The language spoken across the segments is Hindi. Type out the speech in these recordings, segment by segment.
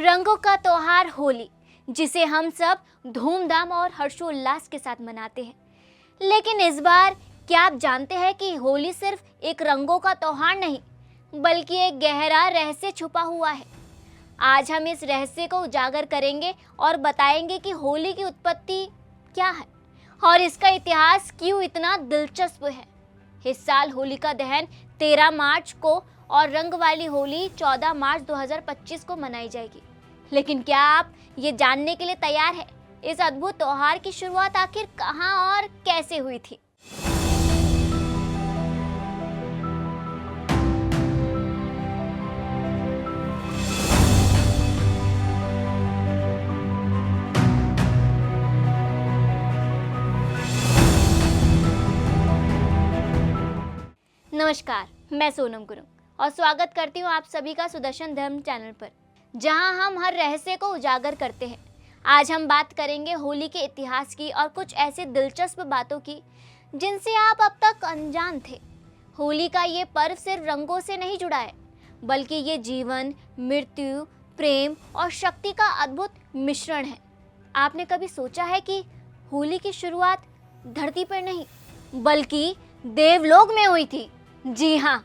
रंगों का त्योहार होली, जिसे हम सब धूमधाम और हर्षोल्लास के साथ मनाते हैं। लेकिन इस बार क्या आप जानते हैं कि होली सिर्फ एक रंगों का त्योहार नहीं, बल्कि एक गहरा रहस्य छुपा हुआ है। आज हम इस रहस्य को उजागर करेंगे और बताएंगे कि होली की उत्पत्ति क्या है और इसका इतिहास क्यों इतना दिलचस्प है। इस साल होलिका दहन 13 मार्च को और रंग वाली होली 14 मार्च 2025 को मनाई जाएगी। लेकिन क्या आप ये जानने के लिए तैयार हैं इस अद्भुत त्योहार की शुरुआत आखिर कहां और कैसे हुई थी? नमस्कार, मैं सोनम गुरु और स्वागत करती हूँ आप सभी का सुदर्शन धर्म चैनल पर, जहां हम हर रहस्य को उजागर करते हैं। आज हम बात करेंगे होली के इतिहास की और कुछ ऐसी दिलचस्प बातों की जिनसे आप अब तक अनजान थे। होली का ये पर्व सिर्फ रंगों से नहीं जुड़ा है, बल्कि ये जीवन, मृत्यु, प्रेम और शक्ति का अद्भुत मिश्रण है। आपने कभी सोचा है कि होली की शुरुआत धरती पर नहीं, बल्कि देवलोक में हुई थी? जी हाँ,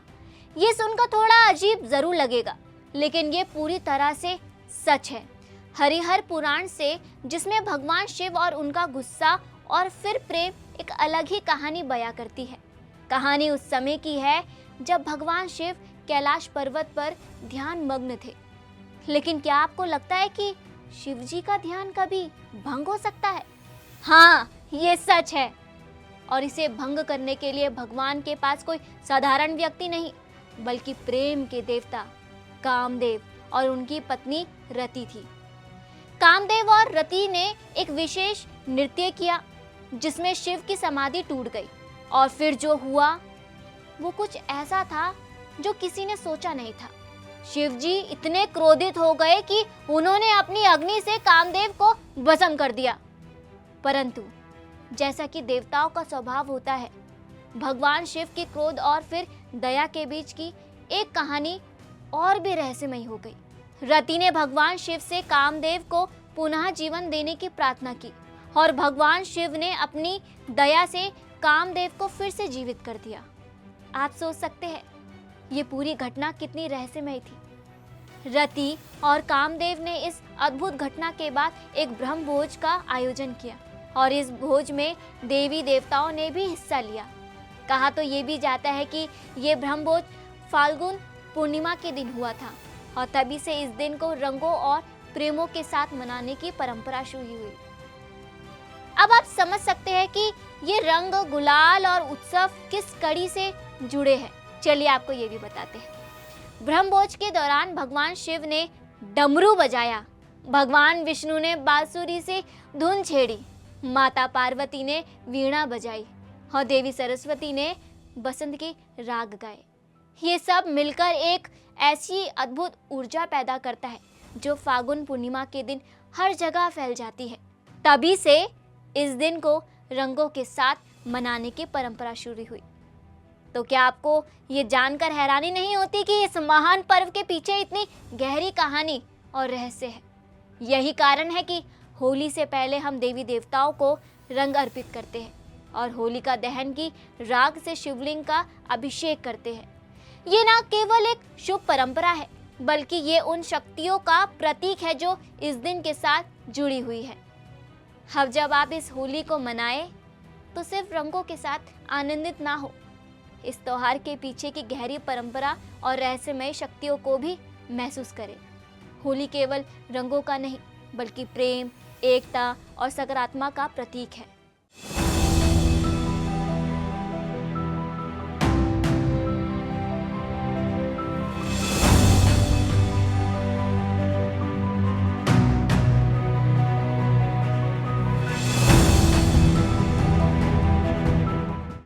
ये सुनकर थोड़ा अजीब जरूर लगेगा, लेकिन ये पूरी तरह से सच है। हरिहर पुराण से, जिसमें भगवान शिव और उनका गुस्सा और फिर प्रेम एक अलग ही कहानी बयां करती है। कहानी उस समय की है जब भगवान शिव कैलाश पर्वत पर ध्यान मग्न थे। लेकिन क्या आपको लगता है कि शिव जी का ध्यान कभी भंग हो सकता है? हाँ, ये सच है। और इसे भंग करने के लिए भगवान के पास कोई साधारण व्यक्ति नहीं, बल्कि प्रेम के देवता कामदेव और उनकी पत्नी रति थी। कामदेव और रति ने एक विशेष नृत्य किया जिसमें शिव की समाधि टूट गई, और फिर जो हुआ वो कुछ ऐसा था जो किसी ने सोचा नहीं था। शिव जी इतने क्रोधित हो गए कि उन्होंने अपनी अग्नि से कामदेव को भस्म कर दिया। परंतु जैसा कि देवताओं का स्वभाव होता है, भगवान शिव के क्रोध और फिर दया के बीच की एक कहानी और भी रहस्यमयी हो गई। रति ने भगवान शिव से कामदेव को पुनः जीवन देने की प्रार्थना की और भगवान शिव ने अपनी दया से कामदेव को फिर से जीवित कर दिया। आप सोच सकते हैं ये पूरी घटना कितनी रहस्यमयी थी। रति और कामदेव ने इस अद्भुत घटना के बाद एक ब्रह्म भोज का आयोजन किया और इस भोज में देवी देवताओं ने भी हिस्सा लिया। कहा तो ये भी जाता है कि ये ब्रह्म भोज फाल्गुन पूर्णिमा के दिन हुआ था और तभी से इस दिन को रंगों और प्रेमों के साथ मनाने की परंपरा शुरू हुई। अब आप समझ सकते हैं कि ये रंग, गुलाल और उत्सव किस कड़ी से जुड़े हैं। चलिए आपको ये भी बताते हैं। ब्रह्म भोज के दौरान भगवान शिव ने डमरू बजाया, भगवान विष्णु ने बांसुरी से धुन छेड़ी, माता पार्वती ने वीणा बजाई और देवी सरस्वती ने बसंत के राग गाए। ये सब मिलकर एक ऐसी अद्भुत ऊर्जा पैदा करता है जो फाल्गुन पूर्णिमा के दिन हर जगह फैल जाती है। तभी से इस दिन को रंगों के साथ मनाने की परंपरा शुरू हुई। तो क्या आपको ये जानकर हैरानी नहीं होती कि इस महान पर्व के पीछे इतनी गहरी कहानी और रहस्य है? यही कारण है कि होली से पहले हम देवी देवताओं को रंग अर्पित करते हैं और होलिका दहन की राग से शिवलिंग का अभिषेक करते हैं। ये न केवल एक शुभ परंपरा है, बल्कि ये उन शक्तियों का प्रतीक है जो इस दिन के साथ जुड़ी हुई है। अब जब आप इस होली को मनाएं, तो सिर्फ रंगों के साथ आनंदित ना हो, इस त्योहार के पीछे की गहरी परंपरा और रहस्यमय शक्तियों को भी महसूस करें। होली केवल रंगों का नहीं, बल्कि प्रेम, एकता और सकारात्मक का प्रतीक है।